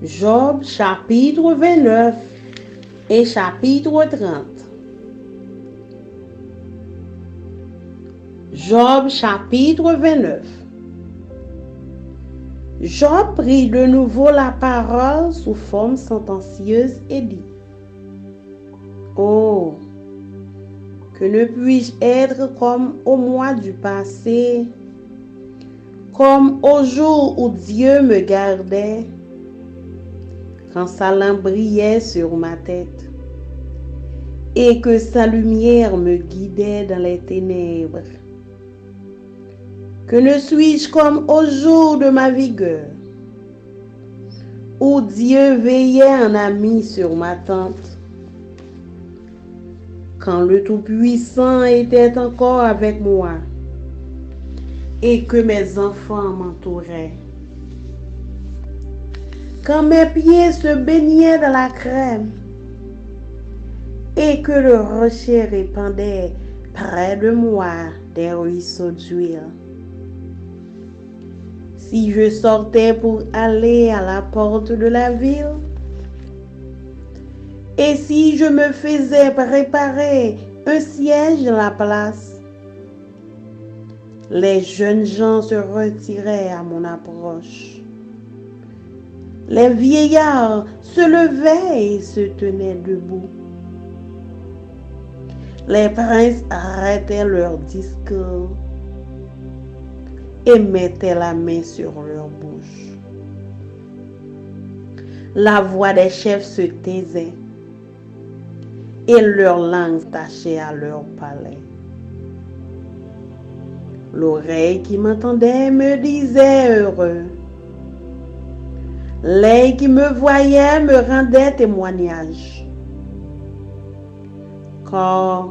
Job chapitre 29 et chapitre 30. Job chapitre 29. Job prit de nouveau la parole sous forme sentencieuse et dit: Oh, que ne puis-je être comme au mois du passé, comme au jour où Dieu me gardait, quand sa lampe brillait sur ma tête et que sa lumière me guidait dans les ténèbres. Que ne suis-je comme au jour de ma vigueur, où Dieu veillait en ami sur ma tente, quand le Tout-Puissant était encore avec moi et que mes enfants m'entouraient. Quand mes pieds se baignaient dans la crème et que le rocher répandait près de moi des ruisseaux d'huile. Si je sortais pour aller à la porte de la ville, et si je me faisais préparer un siège dans la place, les jeunes gens se retiraient à mon approche. Les vieillards se levaient et se tenaient debout. Les princes arrêtaient leur discours et mettaient la main sur leur bouche. La voix des chefs se taisait et leur langue tachait à leur palais. L'oreille qui m'entendait me disait heureux. L'œil qui me voyait me rendait témoignage. Car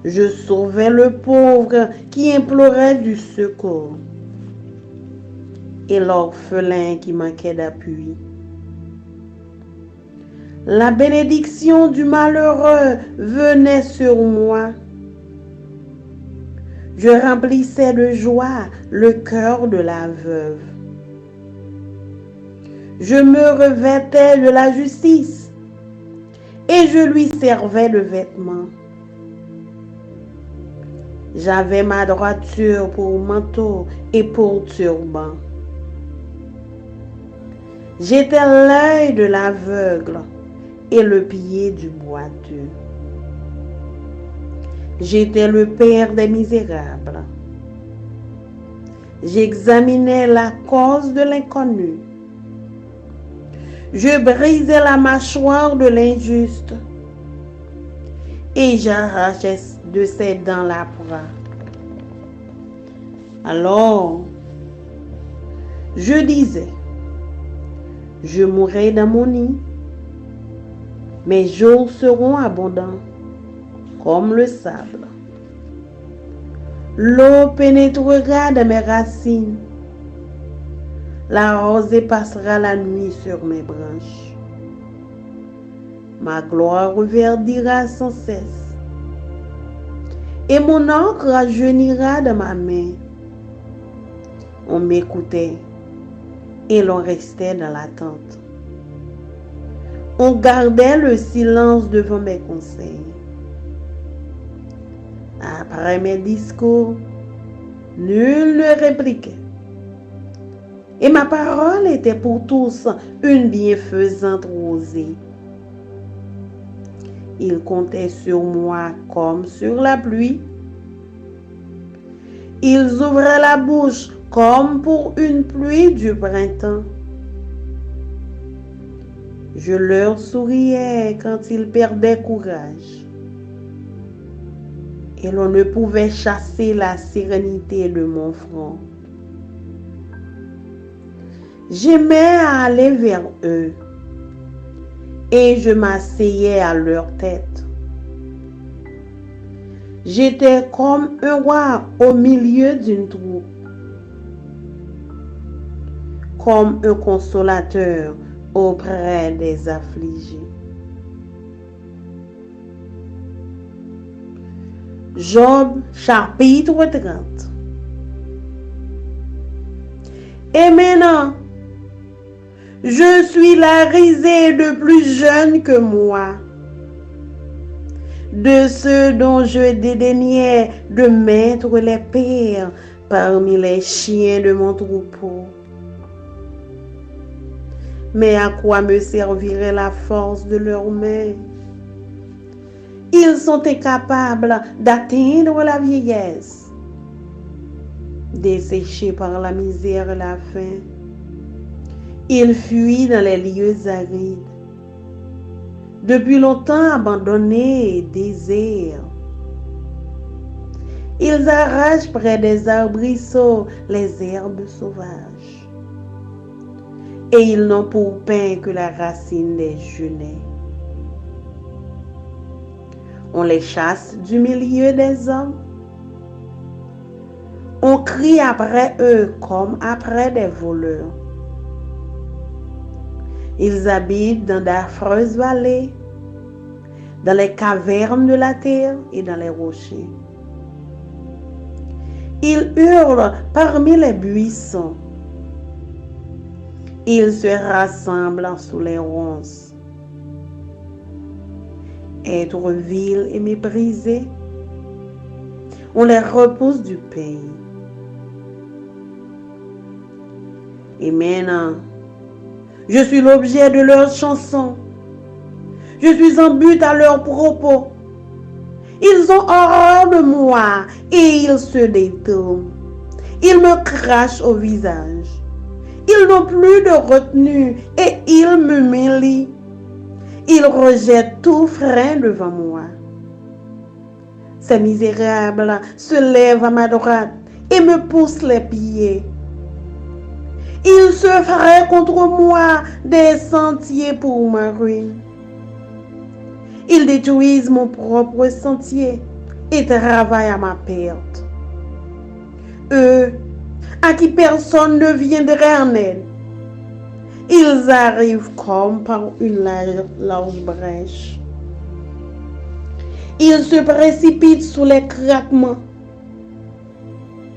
je sauvais le pauvre qui implorait du secours et l'orphelin qui manquait d'appui. La bénédiction du malheureux venait sur moi. Je remplissais de joie le cœur de la veuve. Je me revêtais de la justice et je lui servais de vêtements. J'avais ma droiture pour manteau et pour turban. J'étais l'œil de l'aveugle et le pied du boiteux. J'étais le père des misérables. J'examinais la cause de l'inconnu. Je brisais la mâchoire de l'injuste et j'arrachais de ses dents la proie. Alors, je disais, je mourrai dans mon nid, mes jours seront abondants comme le sable. L'eau pénétrera dans mes racines. La rosée passera la nuit sur mes branches. Ma gloire reverdira sans cesse. Et mon encre rajeunira dans ma main. On m'écoutait et l'on restait dans l'attente. On gardait le silence devant mes conseils. Après mes discours, nul ne répliquait. Et ma parole était pour tous une bienfaisante rosée. Ils comptaient sur moi comme sur la pluie. Ils ouvraient la bouche comme pour une pluie du printemps. Je leur souriais quand ils perdaient courage. Et l'on ne pouvait chasser la sérénité de mon front. J'aimais à aller vers eux et je m'asseyais à leur tête. J'étais comme un roi au milieu d'une troupe, comme un consolateur auprès des affligés. Job chapitre 30. Et maintenant, je suis la risée de plus jeune que moi, de ceux dont je dédaignais de mettre les pères parmi les chiens de mon troupeau. Mais à quoi me servirait la force de leurs mains? Ils sont incapables d'atteindre la vieillesse, desséchés par la misère et la faim. Ils fuient dans les lieux arides, depuis longtemps abandonnés et déserts. Ils arrachent près des arbrisseaux les herbes sauvages, et ils n'ont pour pain que la racine des genêts. On les chasse du milieu des hommes. On crie après eux comme après des voleurs. Ils habitent dans d'affreuses vallées, dans les cavernes de la terre et dans les rochers. Ils hurlent parmi les buissons. Ils se rassemblent sous les ronces. Être vils et méprisés, on les repousse du pays. Et maintenant, je suis l'objet de leurs chansons. Je suis en but à leurs propos. Ils ont horreur de moi et ils se détournent. Ils me crachent au visage. Ils n'ont plus de retenue et ils me m'élient. Ils rejettent tout frein devant moi. Ces misérables se lèvent à ma droite et me poussent les pieds. Ils se feraient contre moi des sentiers pour ma ruine. Ils détruisent mon propre sentier et travaillent à ma perte. Eux, à qui personne ne viendrait en aide, ils arrivent comme par une large brèche. Ils se précipitent sous les craquements.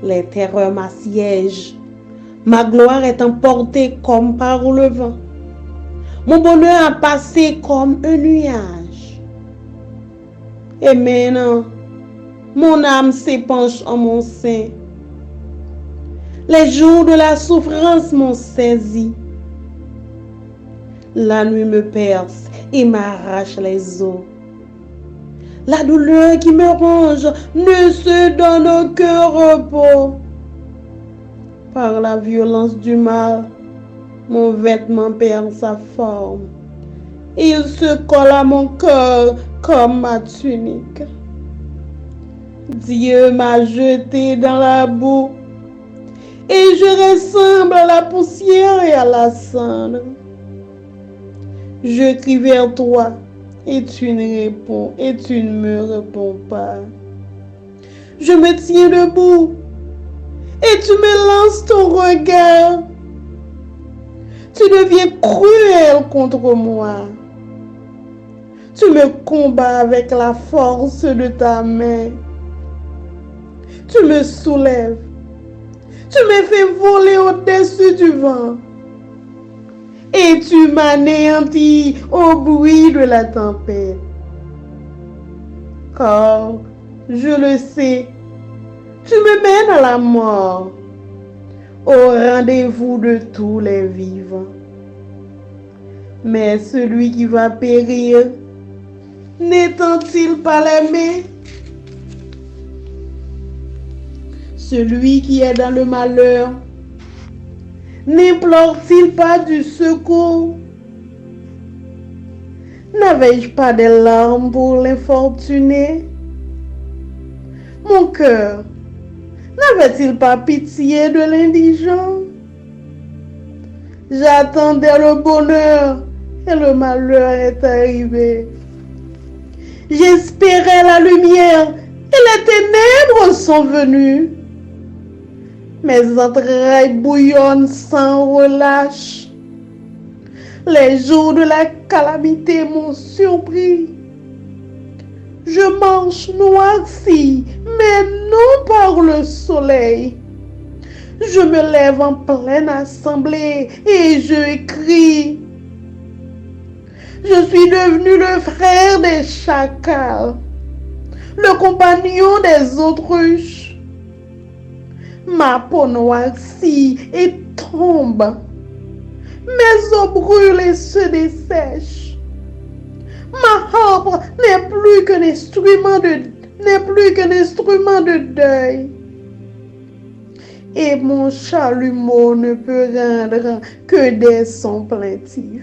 Les terreurs m'assiègent. Ma gloire est emportée comme par le vent. Mon bonheur a passé comme un nuage. Et maintenant, mon âme s'épanche en mon sein. Les jours de la souffrance m'ont saisi. La nuit me perce et m'arrache les os. La douleur qui me ronge ne se donne aucun repos. Par la violence du mal, mon vêtement perd sa forme. Il se colle à mon cœur comme ma tunique. Dieu m'a jeté dans la boue et je ressemble à la poussière et à la cendre. Je crie vers toi et tu ne me réponds pas. Je me tiens debout et tu me lances ton regard. Tu deviens cruel contre moi. Tu me combats avec la force de ta main. Tu me soulèves. Tu me fais voler au-dessus du vent. Et tu m'anéantis au bruit de la tempête. Car, je le sais, tu me mènes à la mort, au rendez-vous de tous les vivants. Mais celui qui va périr, n'étend-il pas les mains? Celui qui est dans le malheur, n'implore-t-il pas du secours? N'avais-je pas des larmes pour l'infortuné? Mon cœur, n'avait-il pas pitié de l'indigent? J'attendais le bonheur et le malheur est arrivé. J'espérais la lumière et les ténèbres sont venues. Mes entrailles bouillonnent sans relâche. Les jours de la calamité m'ont surpris. Je marche noirci, mais non par le soleil. Je me lève en pleine assemblée et je crie. Je suis devenu le frère des chacals, le compagnon des autruches. Ma peau noircit et tombe. Mes os brûlent et se dessèchent. Ma harpe n'est plus qu'un instrument de deuil. Et mon chalumeau ne peut rendre que des sons plaintifs.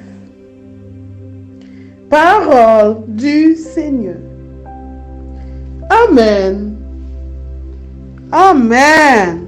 Parole du Seigneur. Amen. Amen.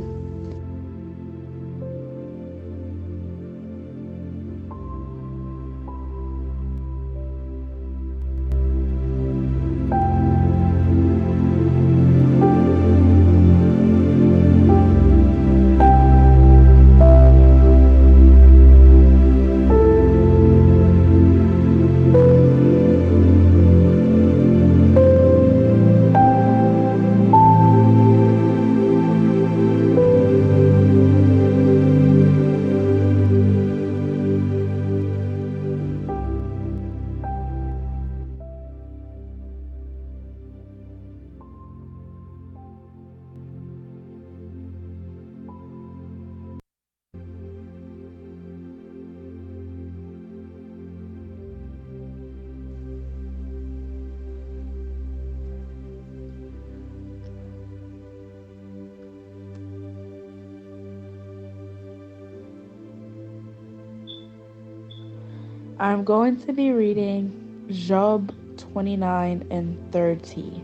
I'm going to be reading Job 29 and 30.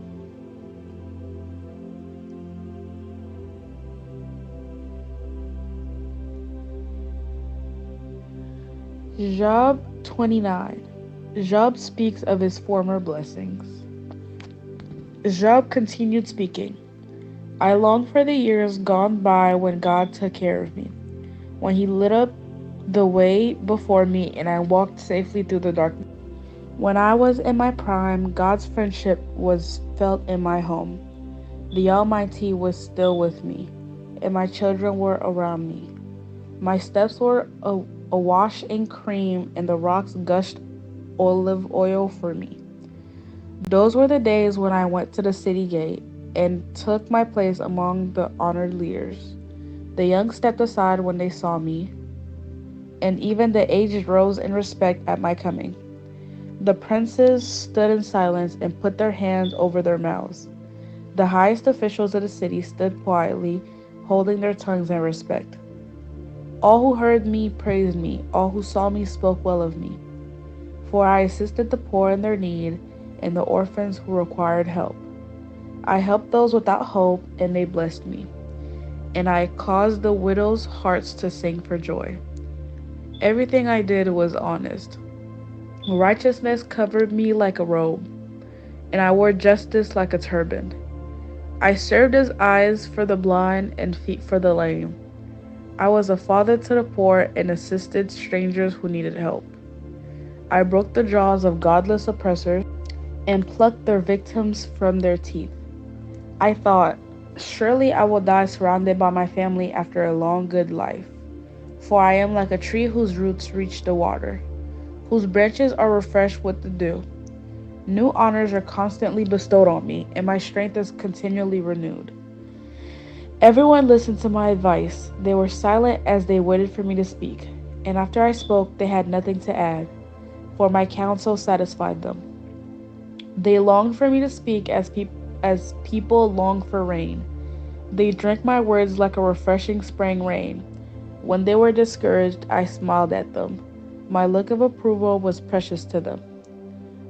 Job 29. Job speaks of his former blessings. Job continued speaking. I long for the years gone by when God took care of me, when he lit up the way before me and I walked safely through the darkness. When I was in my prime, God's friendship was felt in my home. The Almighty was still with me, and my children were around me. My steps were awash in cream, and the rocks gushed olive oil for me. Those were the days when I went to the city gate and took my place among the honored leaders. The young stepped aside when they saw me, and even the aged rose in respect at my coming. The princes stood in silence and put their hands over their mouths. The highest officials of the city stood quietly, holding their tongues in respect. All who heard me praised me, all who saw me spoke well of me. For I assisted the poor in their need and the orphans who required help. I helped those without hope, and they blessed me. And I caused the widows' hearts to sing for joy. Everything I did was honest. Righteousness covered me like a robe, and I wore justice like a turban. I served as eyes for the blind and feet for the lame. I was a father to the poor and assisted strangers who needed help. I broke the jaws of godless oppressors and plucked their victims from their teeth. I thought, surely I will die surrounded by my family after a long good life. For I am like a tree whose roots reach the water, whose branches are refreshed with the dew. New honors are constantly bestowed on me, and my strength is continually renewed. Everyone listened to my advice. They were silent as they waited for me to speak, and after I spoke, they had nothing to add, for my counsel satisfied them. They longed for me to speak as people long for rain. They drank my words like a refreshing spring rain. When they were discouraged, I smiled at them. My look of approval was precious to them.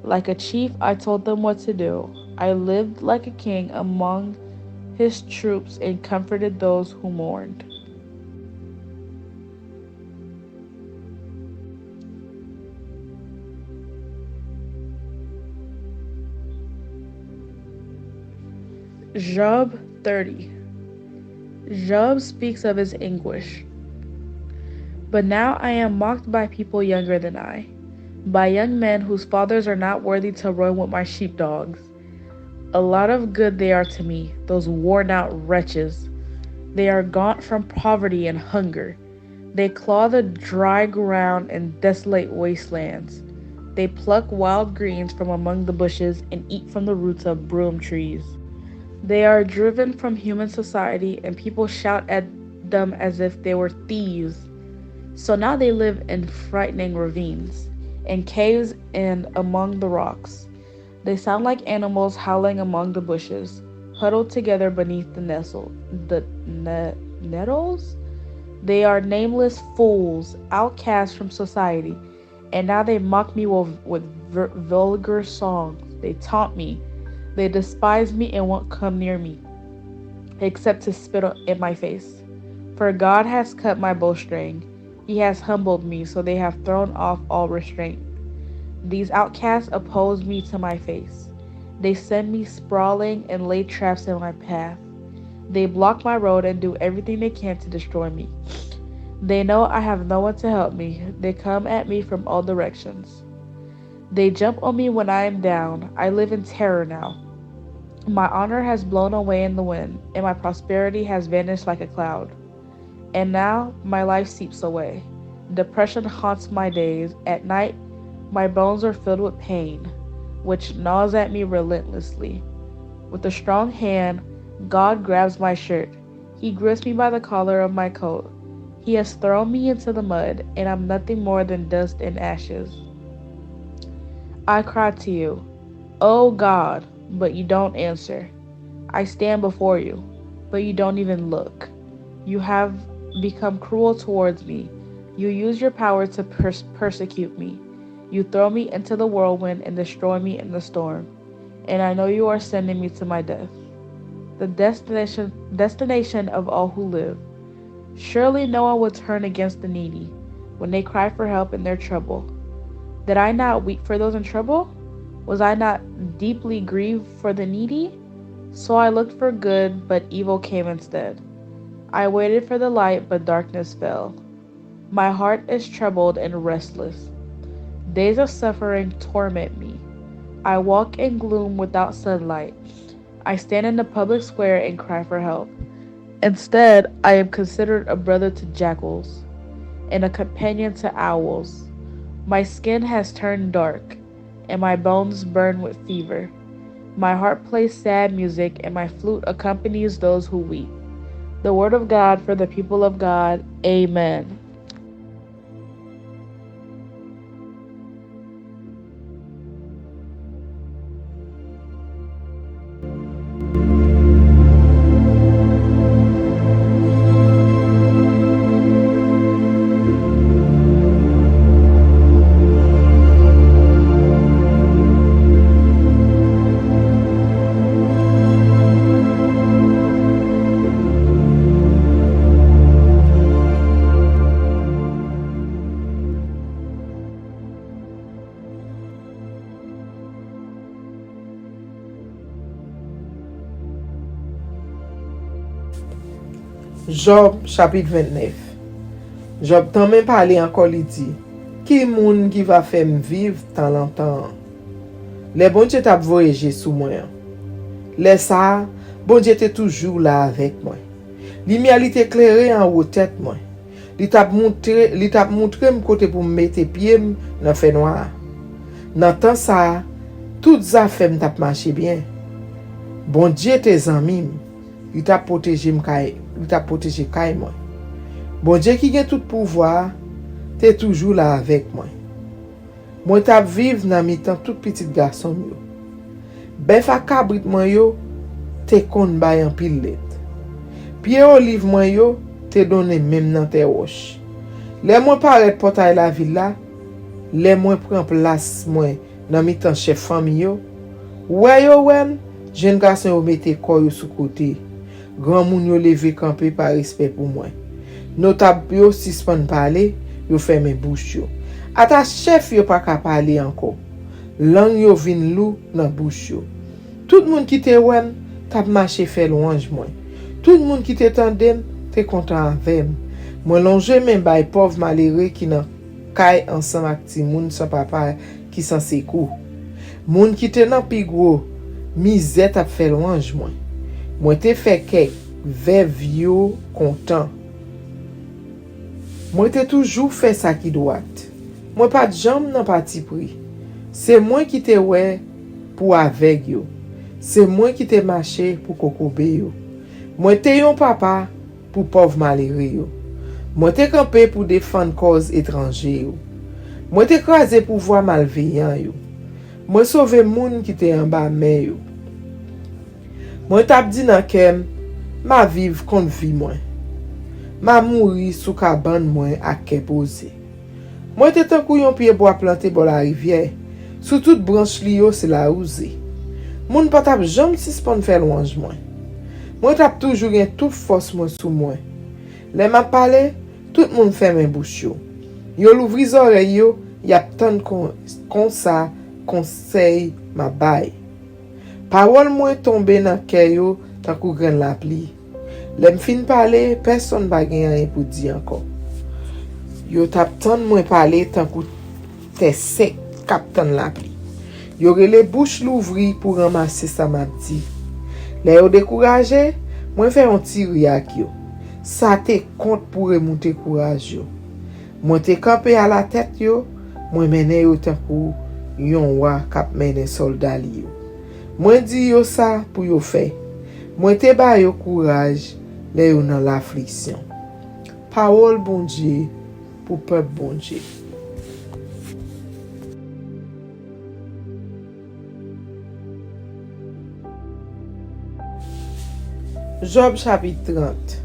Like a chief, I told them what to do. I lived like a king among his troops and comforted those who mourned. Job 30. Job speaks of his anguish. But now I am mocked by people younger than I, by young men whose fathers are not worthy to run with my sheepdogs. A lot of good they are to me, those worn out wretches. They are gaunt from poverty and hunger. They claw the dry ground and desolate wastelands. They pluck wild greens from among the bushes and eat from the roots of broom trees. They are driven from human society, and people shout at them as if they were thieves. So now they live in frightening ravines, in caves and among the rocks. They sound like animals howling among the bushes, huddled together beneath the nettles. They are nameless fools, outcasts from society, and now they mock me with vulgar songs. They taunt me. They despise me and won't come near me, except to spit in my face. For God has cut my bowstring. He has humbled me, so they have thrown off all restraint. These outcasts oppose me to my face. They send me sprawling and lay traps in my path. They block my road and do everything they can to destroy me. They know I have no one to help me. They come at me from all directions. They jump on me when I am down. I live in terror now. My honor has blown away in the wind, and my prosperity has vanished like a cloud. And now my life seeps away. Depression haunts my days. At night, my bones are filled with pain, which gnaws at me relentlessly. With a strong hand, God grabs my shirt. He grips me by the collar of my coat. He has thrown me into the mud, and I'm nothing more than dust and ashes. I cry to you, "Oh God," but you don't answer. I stand before you, but you don't even look. You have become cruel towards me. You use your power to persecute me. You throw me into the whirlwind and destroy me in the storm, and I know you are sending me to my death, the destination of all who live. Surely no one will turn against the needy when they cry for help in their trouble. Did I not weep for those in trouble? Was I not deeply grieved for the needy? So I looked for good, but evil came instead. I waited for the light, but darkness fell. My heart is troubled and restless. Days of suffering torment me. I walk in gloom without sunlight. I stand in the public square and cry for help. Instead, I am considered a brother to jackals and a companion to owls. My skin has turned dark, and my bones burn with fever. My heart plays sad music, and my flute accompanies those who weep. The word of God for the people of God. Amen. Job chapitre 29. Job tan men pale ankon li di, ki moun ki va fèm viv tan lantan? Le bon Dieu tap voyeje sou mwen. Le sa, bon Dieu te toujou la avek mwen. Lumière li te éclairé en haut tête mwen. Li tap montre m kote pou mette pied nan fè noir. Nan tan sa, tout zafè m tap marché bien. Bon Dieu te zanmim. Li tap protéger kay mwen. Bon Dieu qui gen tout pouvoir, te toujours là avec moi. Moi tap vive nan mitan tout petit garçon yo. Bef a kabrit mwen yo, te kon bay an pile let. Pied olive mwen yo, te donne même nan te roche. Le mwen paret portail la ville la, le mwen pren place mwen nan mitan chef famille yo. Ouais yo wen, jeune garçon yo mette koy yo sou côté. Grand moun yo leve campé par respect pour moi. Notable yo suspend parler, yo ferme bouche yo. Ata chef yo pa ka parler encore. Lang yo vin lou nan bouche yo. Tout moun qui te wen, tap marché fait louange moi. Tout moun qui te tanden, te content avem. Moi longe men bay pauvre malheureux qui nan kay ensemble ak ti moun sa papa qui san sekou. Moun qui te nan pi gros, misè tap fait louange moi. Moi te fait kek vev yo content. Moi te toujours fait ça qui doit. Moi pas de jambe nan parti pris. C'est moi qui te ouais pour avec yo. C'est moi qui te marché pour kokobe yo. Moi te yon papa pour pauvre malheureux yo. Moi te campé pour défendre cause étranger yo. Moi te crasé pour voir malveillant yo. Moi sauver moun qui te en bas mer yo. Moi tap di nan kem, ma vive kon vi mwen. Ma mouri sou kaban mwen ak ke pose. Moi te tan kou yon pied bois planté bo la rivière. Sou tout branche li yo se la ouze. Moun pa tap jam sispon fè louange mwen. Moi tap toujou gen tout force mwen sou mwen. Le ma pale, tout moun fè men bouche yo. Yo louvri zore yo, yap tan kon sa conseil ma bay. Parole mwen tombe nan kè yo tan kou gren la pli. Lem fin pale, person ba gen yon pou di ankon. Yo tap tan mwen pale tan kou te sek kap tan la pli. Yo rele bouche louvri pou ramase sa map di. Le yo dekouraje, mwen fè yon ti riak yo. Sa te kont pou remonte kouraj yo. Mwen te kampe a la tèt yo, mwen mene yo tan kou yon wa kap mene soldali yo. Mwen di yo sa pou yo fè. Mwen te ba yo kouraj, le yo nan l'affliction. Parole bon Dieu pour peuple bon Dieu. Job chapitre 30.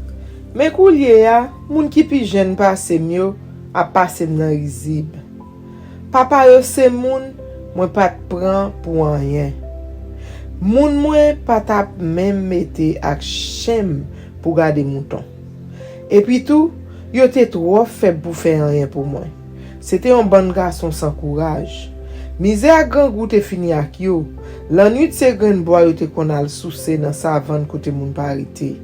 Men koulye ya, moun ki pi jen passe myo, a passe nan rizib. Papa yo se moun, moi pas prend pour rien. Moun moi pas tap même mette ak chem pour garder mouton. Et puis tout, yo te trop faible pour faire rien pour moi. C'était un bon garçon sans courage. Misère grand goût te fini ak yo. La nuit se grain bois yo te konal sousse dans savane côté moun parité.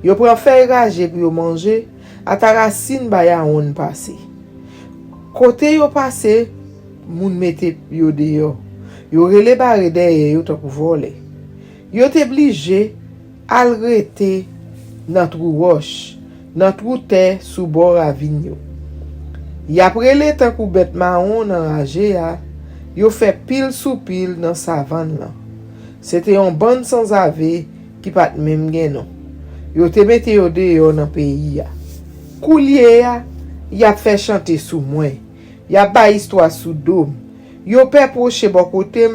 Yo prend faire rage pour yo manger, à ta racine ba ya on passé. Côté yo passé, moun mette yo dehors. Yo rele barre derrière yo pour voler. Yo te obligé al rete dans trou roche, dans trou terre sous bord ravine yo. Y après le temps kou bête marron enragé a, yo fait pile sous pile dans savane là. C'était un bon sans ave qui pat même gen non. Yo te mette yo dehors dans pays a. Koulier a, y a fait chanter sous moi. Y a ba histoire sous dôme. Yo pe proche bon côté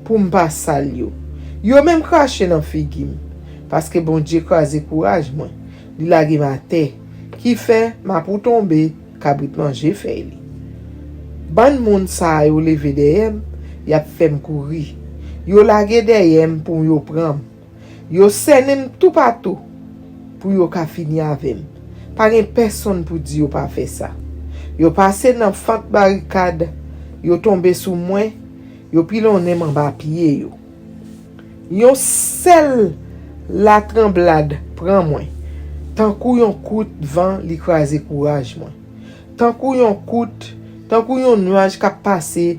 pour m'pas sal yo. Yo même craché dans figim parce que bon Dieu crase courage moi. Li lage ma terre qui fait ma pour tomber kabrit manger fait li. Ban moun sa yo levé derrière, y a fait me courir. Yo lage derrière pour yo prendre. Yo senem tout partout pour yo ka fini avec. Pas gen personne pour dire yo pas fait ça. Yo passé dans fente barricade, yo tombé sous moi, yo pilonné en bas pied yo. Yon seul la tremblade prend moi. Tant kou yon kout vent li krase courage moi. Tant kou yon kout, tant kou yon nuage ka passé,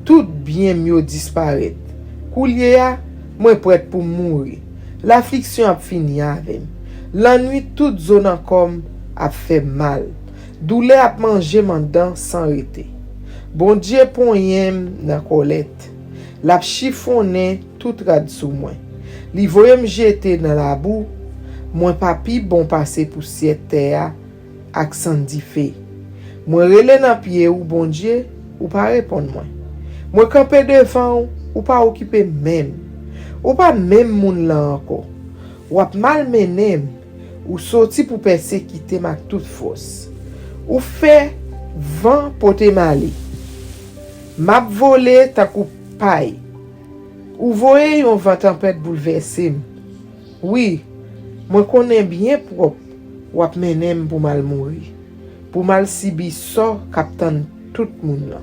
tout bien mieux disparaître. Koulier a, moi prête pour mourir. L'affliction a fini avec. La nuit toute zone en comme a fait mal. Douleur a mangé mandan sans arrêter. Bon Dieu pon yem nan colette. La chiffonné tout rad sous moi. Li voye me jeter dans la boue. Moi papi bon passé pour terre ak sandi fe. Moi relè nan pied ou bon Dieu ou pas répondre moi. Moi campé devant ou pas occupé même. Ou pas même moun là encore. Ou ap malmené ou sorti pour persécuter ma toute force. Ou fait vent pote mali. M'a volé ta kou paille. Ou voye yon vent tempête bouleversé. Oui, moi connais bien propre ou ap menem pour mal mourir. Pour mal sibi so captain tout moun là.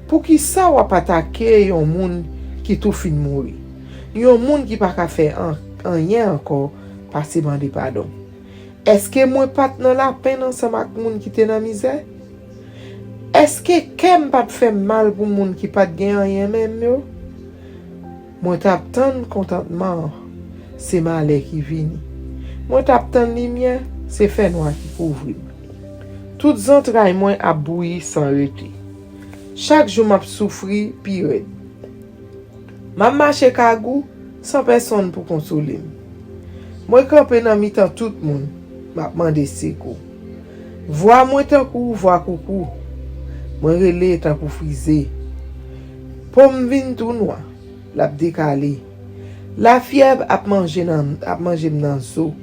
Pour qui ça ou ap attaquer yon moun qui tout fin mourir. Yon moun qui pas ka faire rien encore parce bande pardon. Est-ce que moi pas dans la peine ensemble avec moun qui te dans misère? Est-ce que kem pas fait mal pour moun qui pas gen rien même yo? Moi t'attend contentement, c'est malheur qui vini. Moi t'attend lumière, c'est fait noir qui couvre. Toutes entrailles moi a bouilli sans arrêter. Chaque jour m'a souffri pire. M'a marché kagou sans personne pour consoler. Moi campé dans mi-temps tout monde m'a demandé secours. Vois moi tant kou, vois coucou. Moi relé tant pour friser. Pomme vin tout noir, l'a décalé. La fièvre a mangé dans so.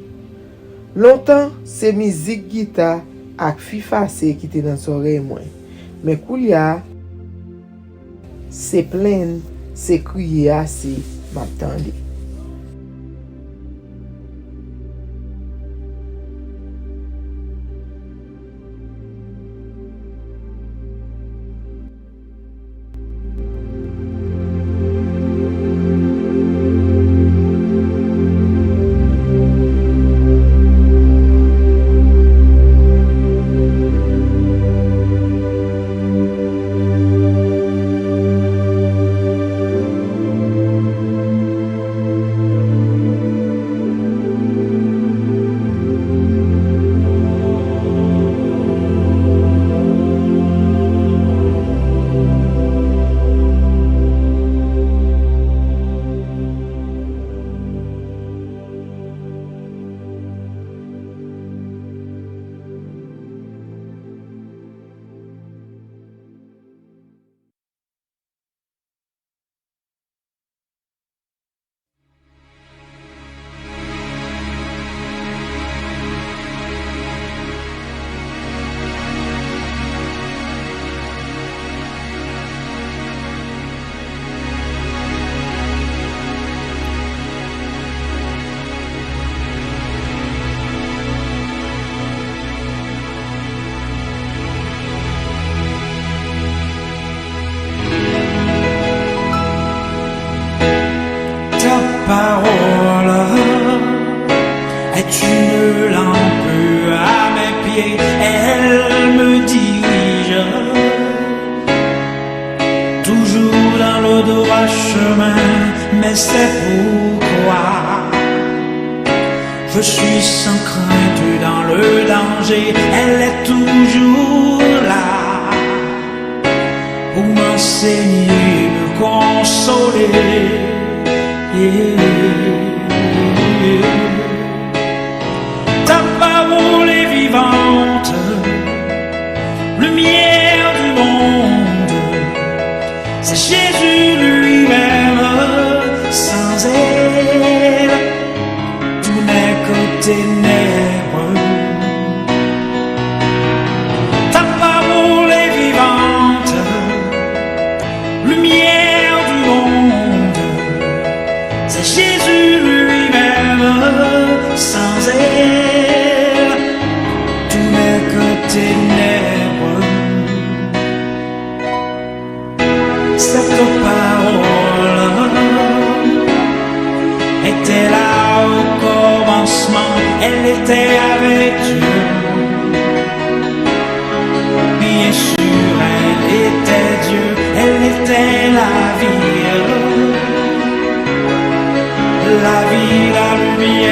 Longtemps c'est musique guitare ak fifase qui était dans oreille moi. Mais koulia c'est plein, c'est crier assez m'attendait. Je suis sans crainte dans le danger, elle est toujours là pour m'enseigner, me consoler. Ta parole est vivante, lumière du monde, c'est Jésus lui-même. Sans elle, tout n'est que ténèbres. Ta parole est vivante, lumière du monde, c'est Jésus lui-même. Sans elle, tout n'est que ténèbres. Cette parole était là au commencement, elle était avec Dieu. Bien sûr, elle était Dieu, elle était la vie, la lumière.